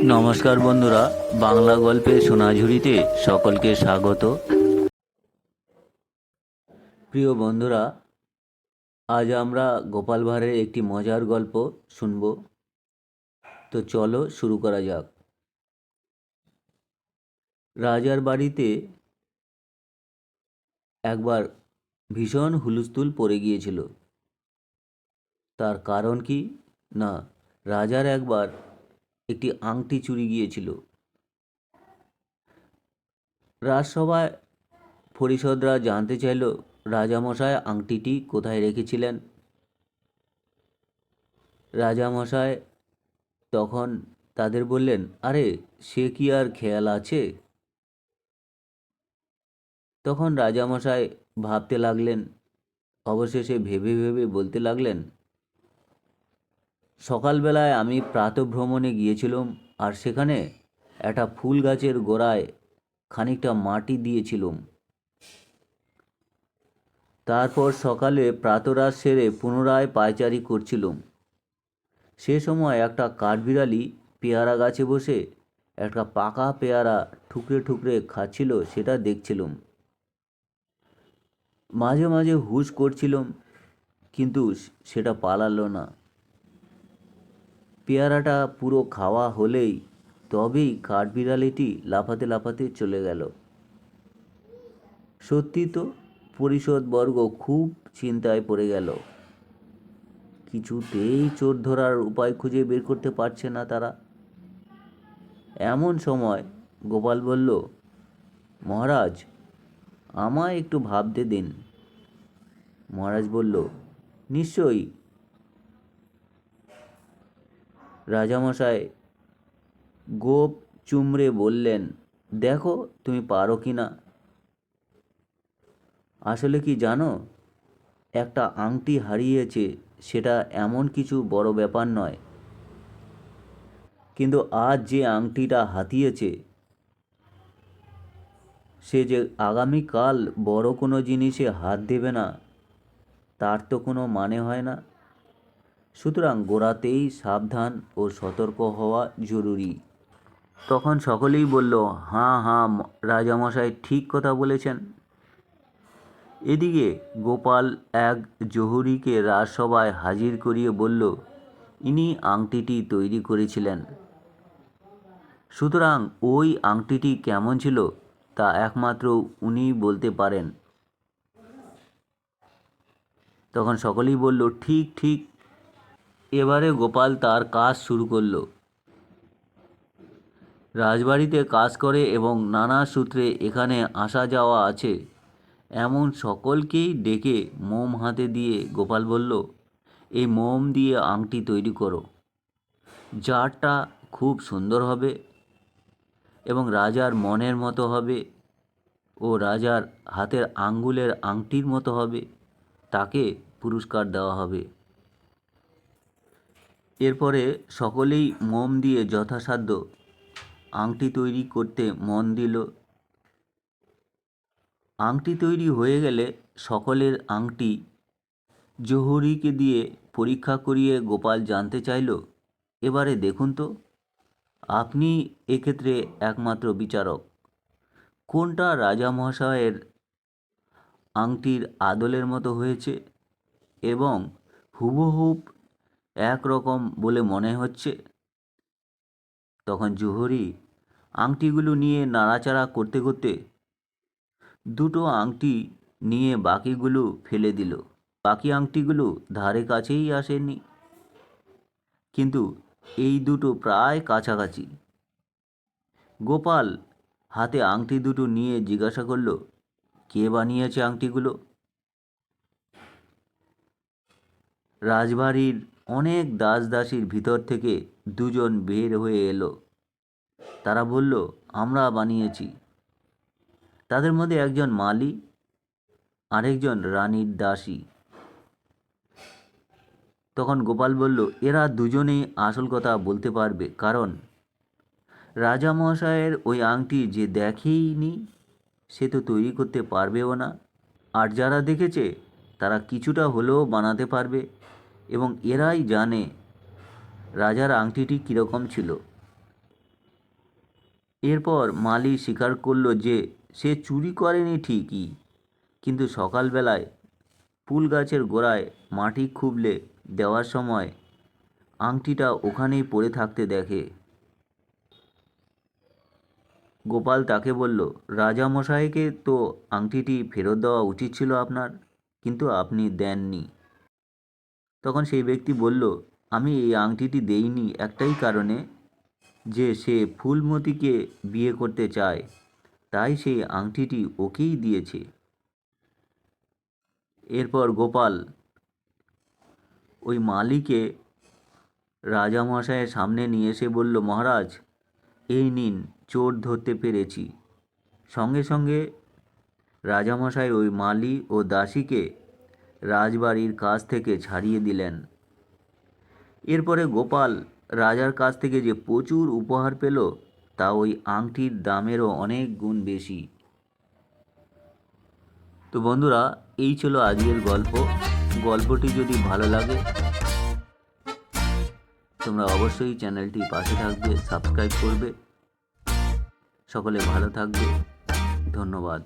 নমস্কার বন্ধুরা, বাংলা গল্পের সোনাঝুরিতে সকলকে স্বাগত। প্রিয় বন্ধুরা, আজ আমরা গোপাল ভাঁড়ের একটি মজার গল্প শুনব। তো চলো শুরু করা যাক। রাজার বাড়িতে একবার ভীষণ হুলস্থুল পড়ে গিয়েছিল। তার কারণ কি না, রাজার একবার একটি আংটি চুরি গিয়েছিল। রাজসভায় পরিষদরা জানতে চাইল রাজামশাই আংটিটি কোথায় রেখেছিলেন। রাজামশাই তখন তাদের বললেন, আরে সে কি আর খেয়াল আছে। তখন রাজামশাই ভাবতে লাগলেন। অবশেষে ভেবে ভেবে বলতে লাগলেন, সকালবেলায় আমি প্রাতঃভ্রমণে গিয়েছিলাম, আর সেখানে একটা ফুল গাছের গোড়ায় খানিকটা মাটি দিয়েছিলাম। তারপর সকালে প্রাতরাশ সেরে পুনরায় পায়চারি করছিলাম। সে সময় একটা কাঠবিড়ালি পেয়ারা গাছে বসে একটা পাকা পেয়ারা ঠুকরে ঠুকরে খাচ্ছিল, সেটা দেখছিলাম। মাঝে মাঝে হুঁশ করছিলাম, কিন্তু সেটা পালালো না। পেয়ারাটা পুরো খাওয়া হলেই তবেই কাঠবিড়ালিটি লাফাতে লাফাতে চলে গেল। সত্যি তো, পরিষদবর্গ খুব চিন্তায় পড়ে গেল। কিছুতেই চোর ধরার উপায় খুঁজে বের করতে পারছে না তারা। এমন সময় গোপাল বলল, মহারাজ, আমায় একটু ভাবতে দিন। মহারাজ বলল, নিশ্চয়ই। রাজামশাই গোপ চুমড়ে বললেন, দেখো তুমি পারো কি না। আসলে কি জানো, একটা আংটি হারিয়েছে, সেটা এমন কিছু বড় ব্যাপার নয়। কিন্তু আজ যে আংটিটা হাতিয়েছে, সে যে আগামীকাল বড় কোনো জিনিসে হাত দেবে না, তার তো কোনো মানে হয় না। সুতরাং গোড়াতেই সাবধান ও সতর্ক হওয়া জরুরি। তখন সকলেই বলল, হাঁ হাঁ, রাজামশাই ঠিক কথা বলেছেন। এদিকে গোপাল এক জহুরিকে রাজসভায় হাজির করিয়ে বলল, ইনি আংটিটি তৈরি করেছিলেন। সুতরাং ওই আংটিটি কেমন ছিল তা একমাত্র উনিই বলতে পারেন। তখন সকলেই বলল, ঠিক ঠিক। এবারে গোপাল তার কাজ শুরু করল। রাজবাড়িতে কাজ করে এবং নানা সূত্রে এখানে আসা যাওয়া আছে এমন সকলকেই ডেকে মোম হাতে দিয়ে গোপাল বলল, এই মোম দিয়ে আংটি তৈরি করো। জারটা খুব সুন্দর হবে এবং রাজার মনের মতো হবে ও রাজার হাতের আঙ্গুলের আংটির মতো হবে, তাকে পুরস্কার দেওয়া হবে। এরপরে সকলেই মোম দিয়ে যথাসাধ্য আংটি তৈরি করতে মন দিল। আংটি তৈরি হয়ে গেলে সকলের আংটি জহুরিকে দিয়ে পরীক্ষা করিয়ে গোপাল জানতে চাইল, এবারে দেখুন তো, আপনি এক্ষেত্রে একমাত্র বিচারক, কোনটা রাজামহাশয়ের আংটির আদলের মতো হয়েছে এবং হুবহুব একরকম বলে মনে হচ্ছে। তখন জহুরি আংটিগুলো নিয়ে নাড়াচাড়া করতে করতে দুটো আংটি নিয়ে বাকিগুলো ফেলে দিল। বাকি আংটিগুলো ধারে কাছেই আসেনি, কিন্তু এই দুটো প্রায় কাছাকাছি। গোপাল হাতে আংটি দুটো নিয়ে জিজ্ঞাসা করল, কে বানিয়েছে আংটিগুলো? রাজবাড়ির অনেক দাস দাসীর ভিতর থেকে দুজন বের হয়ে এলো। তারা বলল, আমরা বানিয়েছি। তাদের মধ্যে একজন মালি, আরেকজন রানীর দাসী। তখন গোপাল বলল, এরা দুজনেই আসল কথা বলতে পারবে, কারণ রাজামহাশয়ের ওই আংটি যে দেখেইনি সে তো তৈরি করতে পারবেও না, আর যারা দেখেছে তারা কিছুটা হলেও বানাতে পারবে, এবং এরাই জানে রাজার আংটিটি কীরকম ছিল। এরপর মালি স্বীকার করলো যে সে চুরি করেনি ঠিকই, কিন্তু সকালবেলায় ফুল গাছের গোড়ায় মাটি খুবলে দেওয়ার সময় আংটিটা ওখানেই পড়ে থাকতে দেখে। গোপাল তাকে বলল, রাজামশাইকে তো আংটিটি ফেরত দেওয়া উচিত ছিল আপনার, কিন্তু আপনি দেননি। তখন সেই ব্যক্তি বলল, আমি এই আংটিটি দেইনি একটাই কারণে, যে সে ফুলমতিকে বিয়ে করতে চায়, তাই সেই আংটিটি ওকেই দিয়েছে। এরপর গোপাল ওই মালিকে রাজামশাইয়ের সামনে নিয়ে এসে বলল, মহারাজ, এই নিন, চোর ধরতে পেরেছি। সঙ্গে সঙ্গে রাজামশাই ওই মালি ও দাসীকে রাজবাড়ির কাছ থেকে ছাড়িয়ে দিলেন। এরপরে গোপাল রাজার কাছ থেকে যে প্রচুর উপহার পেল, তা ওই আংটির দামেরও অনেক গুণ বেশি। তো বন্ধুরা, এই ছিল আজকের গল্প। গল্পটি যদি ভালো লাগে তোমরা অবশ্যই চ্যানেলটি পাশে থাকবে, সাবস্ক্রাইব করবে। সকলে ভালো থাকবে। ধন্যবাদ।